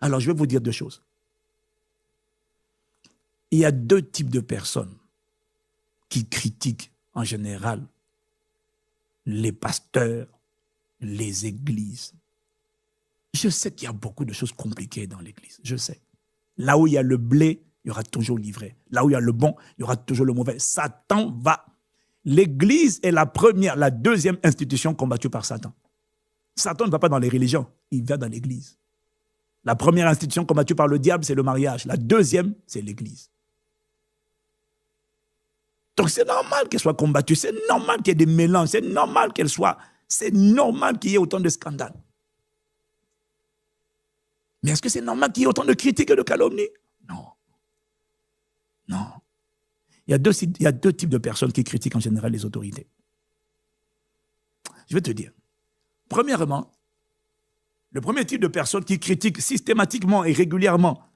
Alors, je vais vous dire deux choses. Il y a deux types de personnes qui critiquent en général les pasteurs, les églises. Je sais qu'il y a beaucoup de choses compliquées dans l'église, je sais. Là où il y a le blé, il y aura toujours l'ivraie. Là où il y a le bon, il y aura toujours le mauvais. Satan va. L'église est la deuxième institution combattue par Satan. Satan ne va pas dans les religions, il va dans l'église. La première institution combattue par le diable, c'est le mariage. La deuxième, c'est l'église. Donc c'est normal qu'elle soit combattue, c'est normal qu'il y ait des mélanges, c'est normal c'est normal qu'il y ait autant de scandales. Mais est-ce que c'est normal qu'il y ait autant de critiques et de calomnies? Non. Non. Il y a deux types de personnes qui critiquent en général les autorités. Je vais te dire. Premièrement, le premier type de personnes qui critiquent systématiquement et régulièrement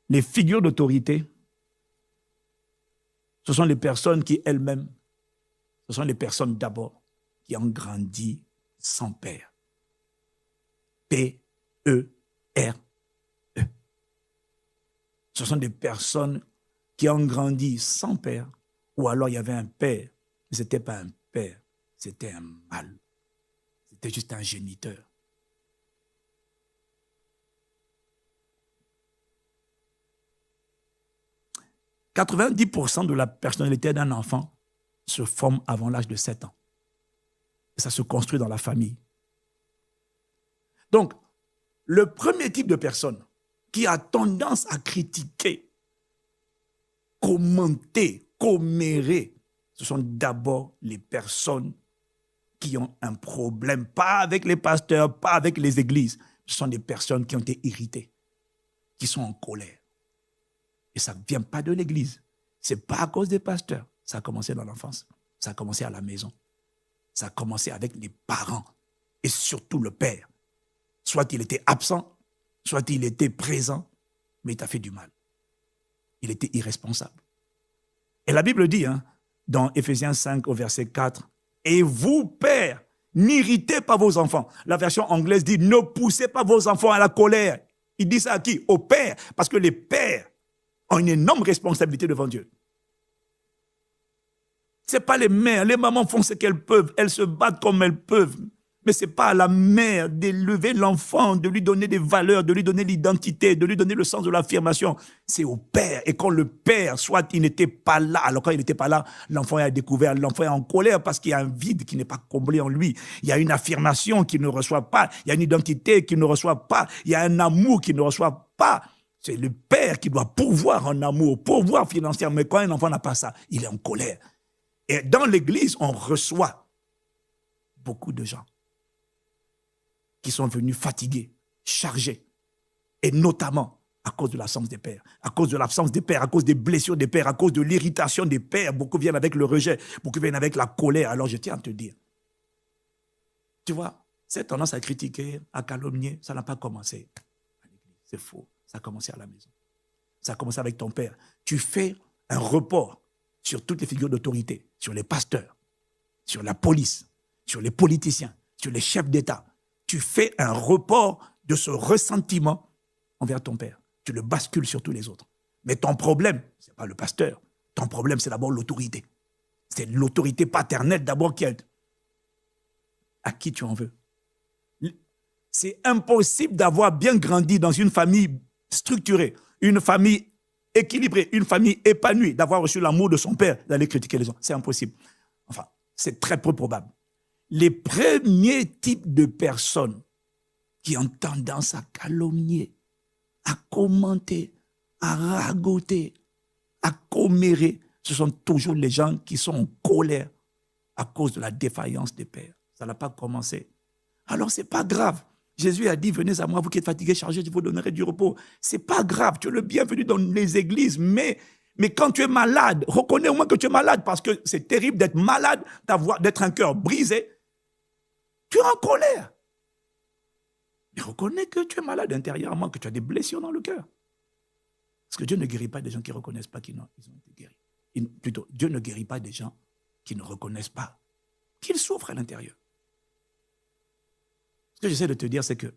les figures d'autorité, ce sont les personnes qui elles-mêmes, ce sont les personnes d'abord qui ont grandi sans père. P-E-R-E. Ce sont des personnes qui ont grandi sans père, ou alors il y avait un père, mais ce n'était pas un père, c'était un mâle. C'était juste un géniteur. « 90% de la personnalité d'un enfant se forme avant l'âge de 7 ans. Et ça se construit dans la famille. Donc, le premier type de personne qui a tendance à critiquer, commenter, commérer, ce sont d'abord les personnes qui ont un problème, pas avec les pasteurs, pas avec les églises. Ce sont des personnes qui ont été irritées, qui sont en colère. Et ça ne vient pas de l'église. Ce n'est pas à cause des pasteurs. Ça a commencé dans l'enfance. Ça a commencé à la maison. Ça a commencé avec les parents et surtout le père. Soit il était absent, soit il était présent, mais il t'a fait du mal. Il était irresponsable. Et la Bible dit, dans Éphésiens 5 au verset 4, « Et vous, pères, n'irritez pas vos enfants. » La version anglaise dit, « Ne poussez pas vos enfants à la colère. » Il dit ça à qui? Aux pères, parce que les pères ont une énorme responsabilité devant Dieu. Ce n'est pas les mères. Les mamans font ce qu'elles peuvent. Elles se battent comme elles peuvent. Mais ce n'est pas à la mère d'élever l'enfant, de lui donner des valeurs, de lui donner l'identité, de lui donner le sens de l'affirmation. C'est au père. Et quand le père, soit il n'était pas là, alors quand il n'était pas là, l'enfant a découvert, l'enfant est en colère parce qu'il y a un vide qui n'est pas comblé en lui. Il y a une affirmation qu'il ne reçoit pas. Il y a une identité qu'il ne reçoit pas. Il y a un amour qu'il ne reçoit pas. C'est le père qui doit pourvoir en amour, pourvoir financièrement. Mais quand un enfant n'a pas ça, il est en colère. Et dans l'église, on reçoit beaucoup de gens qui sont venus fatigués, chargés, et notamment à cause de l'absence des pères, à cause de l'absence des pères, à cause des blessures des pères, à cause de l'irritation des pères. Beaucoup viennent avec le rejet, beaucoup viennent avec la colère. Alors je tiens à te dire, tu vois, cette tendance à critiquer, à calomnier, ça n'a pas commencé à l'église. C'est faux, ça a commencé à la maison. Ça a commencé avec ton père. Tu fais un report sur toutes les figures d'autorité, sur les pasteurs, sur la police, sur les politiciens, sur les chefs d'État. Tu fais un report de ce ressentiment envers ton père. Tu le bascules sur tous les autres. Mais ton problème, ce n'est pas le pasteur. Ton problème, c'est d'abord l'autorité. C'est l'autorité paternelle d'abord qui est... À qui tu en veux? C'est impossible d'avoir bien grandi dans une famille structurée, une famille équilibrée, une famille épanouie, d'avoir reçu l'amour de son père, d'aller critiquer les gens. C'est impossible. Enfin, c'est très peu probable. Les premiers types de personnes qui ont tendance à calomnier, à commenter, à ragoter, à commérer, ce sont toujours les gens qui sont en colère à cause de la défaillance des pères. Ça n'a pas commencé. Alors, ce n'est pas grave. Jésus a dit, venez à moi, vous qui êtes fatigués, chargés, je vous donnerai du repos. Ce n'est pas grave, tu es le bienvenu dans les églises, mais quand tu es malade, reconnais au moins que tu es malade, parce que c'est terrible d'être malade, d'être un cœur brisé. Tu es en colère. Mais reconnais que tu es malade intérieurement, que tu as des blessures dans le cœur. Parce que Dieu ne guérit pas des gens qui ne reconnaissent pas qu'ils ont été guéris. Plutôt, Dieu ne guérit pas des gens qui ne reconnaissent pas qu'ils souffrent à l'intérieur. Ce que j'essaie de te dire, c'est que